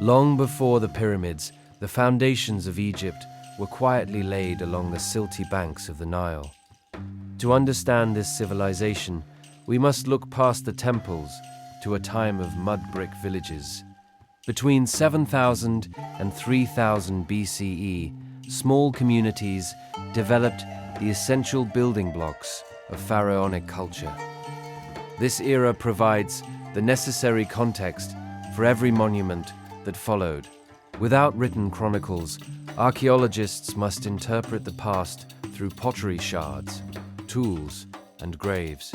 Long before the pyramids, the foundations of Egypt were quietly laid along the silty banks of the Nile. To understand this civilization, we must look past the temples to a time of mud brick villages. Between 7000 and 3000 BCE, small communities developed the essential building blocks of pharaonic culture. This era provides the necessary context for every monument that followed. Without written chronicles, archaeologists must interpret the past through pottery shards, tools, and graves.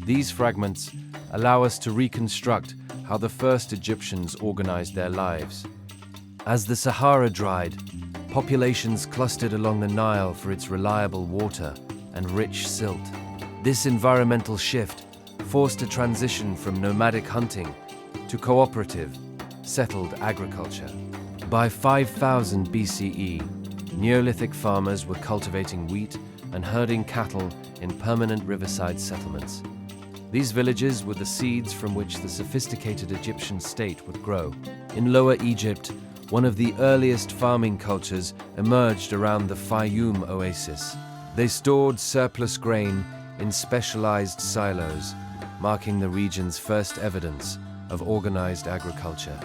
These fragments allow us to reconstruct how the first Egyptians organized their lives. As the Sahara dried, populations clustered along the Nile for its reliable water and rich silt. This environmental shift forced a transition from nomadic hunting to cooperative, settled agriculture. By 5000 BCE, Neolithic farmers were cultivating wheat and herding cattle in permanent riverside settlements. These villages were the seeds from which the sophisticated Egyptian state would grow. In Lower Egypt, one of the earliest farming cultures emerged around the Fayum oasis. They stored surplus grain in specialized silos, marking the region's first evidence of organized agriculture.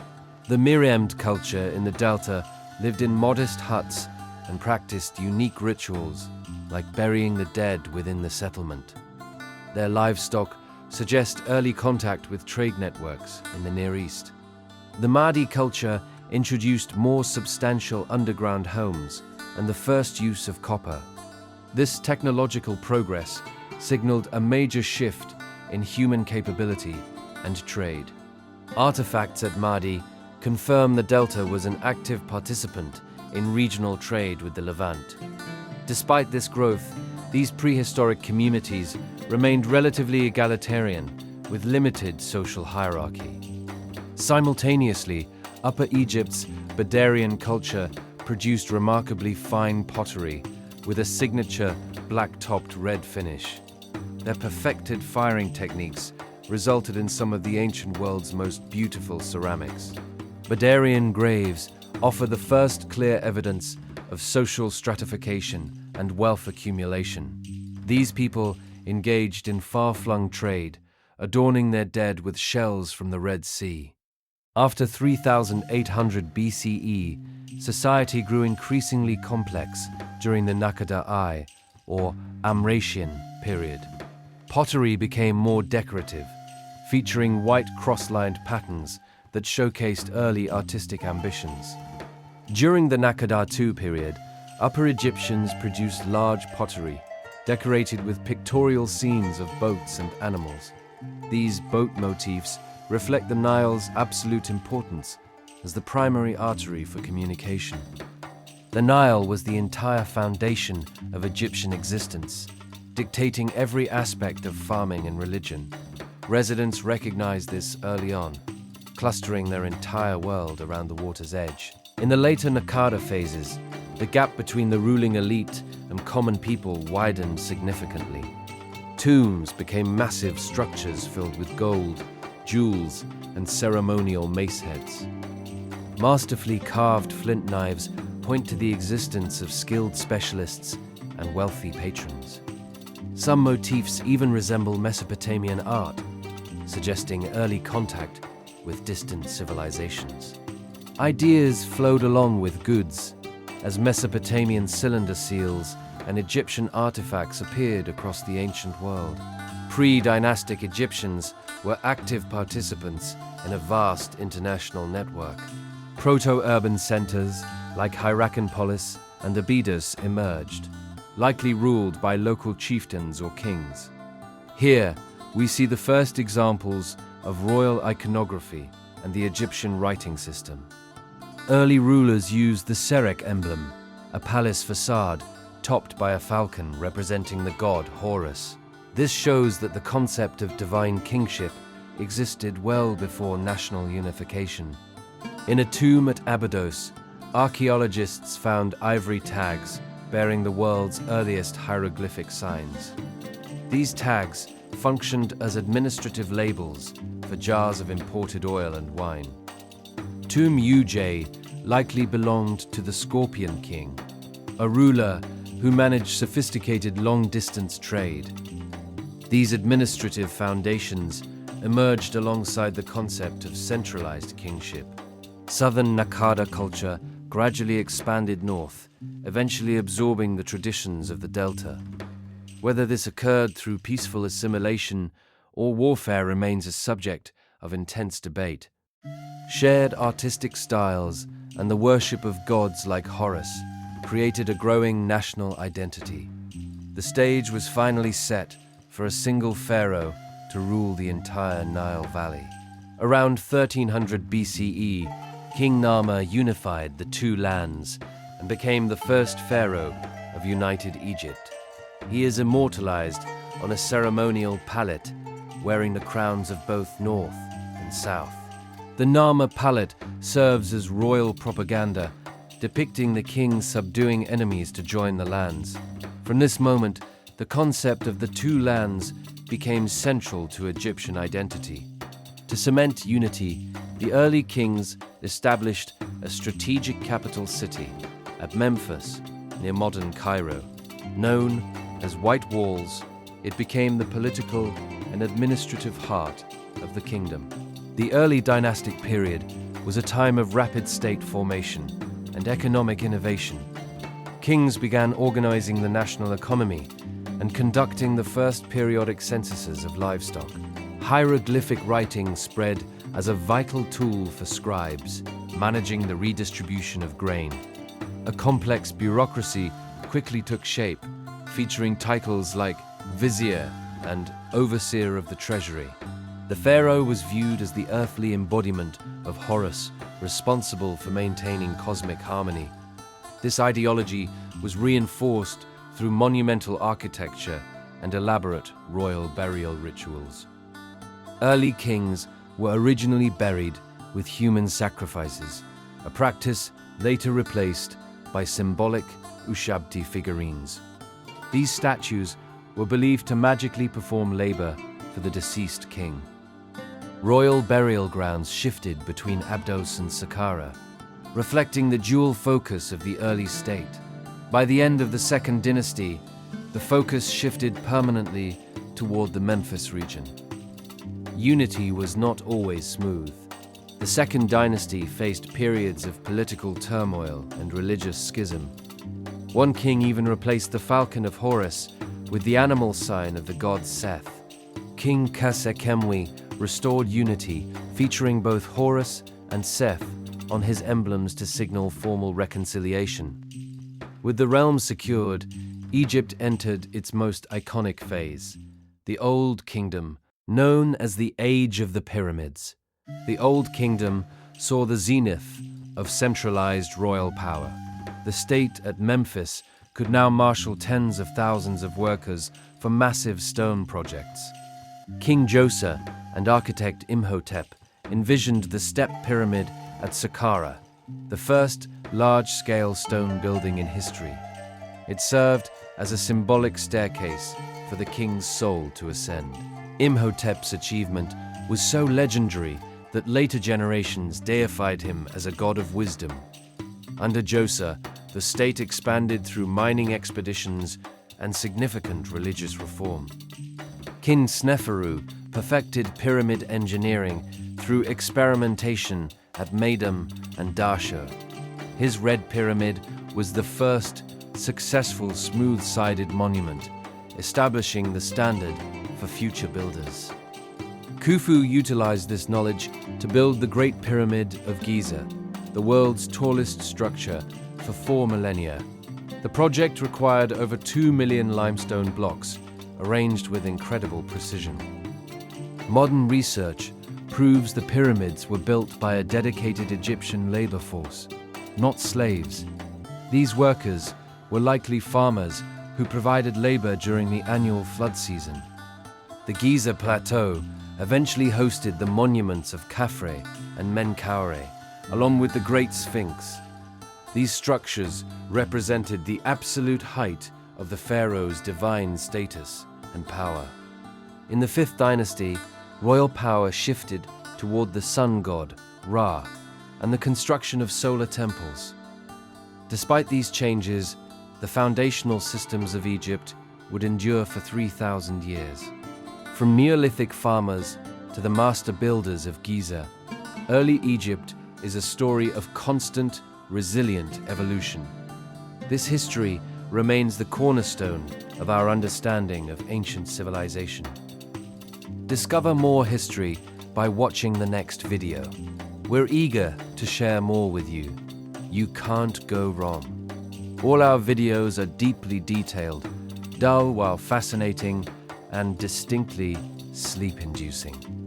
The Miriamid culture in the Delta lived in modest huts and practiced unique rituals, like burying the dead within the settlement. Their livestock suggest early contact with trade networks in the Near East. The Mahdi culture introduced more substantial underground homes and the first use of copper. This technological progress signaled a major shift in human capability and trade. Artifacts at Mahdi confirm the Delta was an active participant in regional trade with the Levant. Despite this growth, these prehistoric communities remained relatively egalitarian, with limited social hierarchy. Simultaneously, Upper Egypt's Badarian culture produced remarkably fine pottery with a signature black-topped red finish. Their perfected firing techniques resulted in some of the ancient world's most beautiful ceramics. Badarian graves offer the first clear evidence of social stratification and wealth accumulation. These people engaged in far-flung trade, adorning their dead with shells from the Red Sea. After 3800 BCE, society grew increasingly complex during the Naqada I, or Amratian, period. Pottery became more decorative, featuring white cross-lined patterns that showcased early artistic ambitions. During the Naqada II period, Upper Egyptians produced large pottery, decorated with pictorial scenes of boats and animals. These boat motifs reflect the Nile's absolute importance as the primary artery for communication. The Nile was the entire foundation of Egyptian existence, dictating every aspect of farming and religion. Residents recognized this early on, clustering their entire world around the water's edge. In the later Naqada phases, the gap between the ruling elite and common people widened significantly. Tombs became massive structures filled with gold, jewels, and ceremonial mace heads. Masterfully carved flint knives point to the existence of skilled specialists and wealthy patrons. Some motifs even resemble Mesopotamian art, suggesting early contact with distant civilizations. Ideas flowed along with goods, as Mesopotamian cylinder seals and Egyptian artifacts appeared across the ancient world. Pre-dynastic Egyptians were active participants in a vast international network. Proto-urban centers like Hierakonpolis and Abydos emerged, likely ruled by local chieftains or kings. Here, we see the first examples of royal iconography and the Egyptian writing system. Early rulers used the Serek emblem, a palace facade topped by a falcon representing the god Horus. This shows that the concept of divine kingship existed well before national unification. In a tomb at Abydos, archaeologists found ivory tags bearing the world's earliest hieroglyphic signs. These tags functioned as administrative labels for jars of imported oil and wine. Tomb Uj likely belonged to the Scorpion King, a ruler who managed sophisticated long-distance trade. These administrative foundations emerged alongside the concept of centralized kingship. Southern Nakada culture gradually expanded north, eventually absorbing the traditions of the Delta. Whether this occurred through peaceful assimilation or warfare remains a subject of intense debate. Shared artistic styles and the worship of gods like Horus created a growing national identity. The stage was finally set for a single pharaoh to rule the entire Nile Valley. Around 1300 BCE, King Nama unified the two lands and became the first pharaoh of United Egypt. He is immortalized on a ceremonial pallet, wearing the crowns of both North and South. The Nama pallet serves as royal propaganda, depicting the king subduing enemies to join the lands. From this moment, the concept of the two lands became central to Egyptian identity. To cement unity, the early kings established a strategic capital city at Memphis, near modern Cairo. Known as White Walls, it became the political and administrative heart of the kingdom. The early dynastic period was a time of rapid state formation and economic innovation. Kings began organizing the national economy and conducting the first periodic censuses of livestock. Hieroglyphic writing spread as a vital tool for scribes, managing the redistribution of grain. A complex bureaucracy quickly took shape, featuring titles like vizier and overseer of the treasury. The pharaoh was viewed as the earthly embodiment of Horus, responsible for maintaining cosmic harmony. This ideology was reinforced through monumental architecture and elaborate royal burial rituals. Early kings were originally buried with human sacrifices, a practice later replaced by symbolic Ushabti figurines. These statues were believed to magically perform labor for the deceased king. Royal burial grounds shifted between Abdos and Saqqara, reflecting the dual focus of the early state. By the end of the Second Dynasty, the focus shifted permanently toward the Memphis region. Unity was not always smooth. The Second Dynasty faced periods of political turmoil and religious schism. One king even replaced the falcon of Horus with the animal sign of the god Seth. King Khasekhemwy restored unity, featuring both Horus and Seth on his emblems to signal formal reconciliation. With the realm secured, Egypt entered its most iconic phase, the Old Kingdom, known as the Age of the Pyramids. The Old Kingdom saw the zenith of centralized royal power. The state at Memphis could now marshal tens of thousands of workers for massive stone projects. King Djoser and architect Imhotep envisioned the step pyramid at Saqqara, the first large-scale stone building in history. It served as a symbolic staircase for the king's soul to ascend. Imhotep's achievement was so legendary that later generations deified him as a god of wisdom. Under Djoser, the state expanded through mining expeditions and significant religious reform. King Sneferu perfected pyramid engineering through experimentation at Meidum and Dashur. His Red Pyramid was the first successful smooth-sided monument, establishing the standard for future builders. Khufu utilized this knowledge to build the Great Pyramid of Giza, the world's tallest structure, for 4 millennia. The project required over 2 million limestone blocks, arranged with incredible precision. Modern research proves the pyramids were built by a dedicated Egyptian labor force, not slaves. These workers were likely farmers who provided labor during the annual flood season. The Giza Plateau eventually hosted the monuments of Khafre and Menkaure, along with the Great Sphinx. These structures represented the absolute height of the pharaoh's divine status and power. In the 5th dynasty, royal power shifted toward the sun god, Ra. and the construction of solar temples. Despite these changes, the foundational systems of Egypt would endure for 3,000 years. From Neolithic farmers to the master builders of Giza, early Egypt is a story of constant, resilient evolution. This history remains the cornerstone of our understanding of ancient civilization. Discover more history by watching the next video. We're eager to share more with you. You can't go wrong. All our videos are deeply detailed, dull while fascinating, and distinctly sleep-inducing.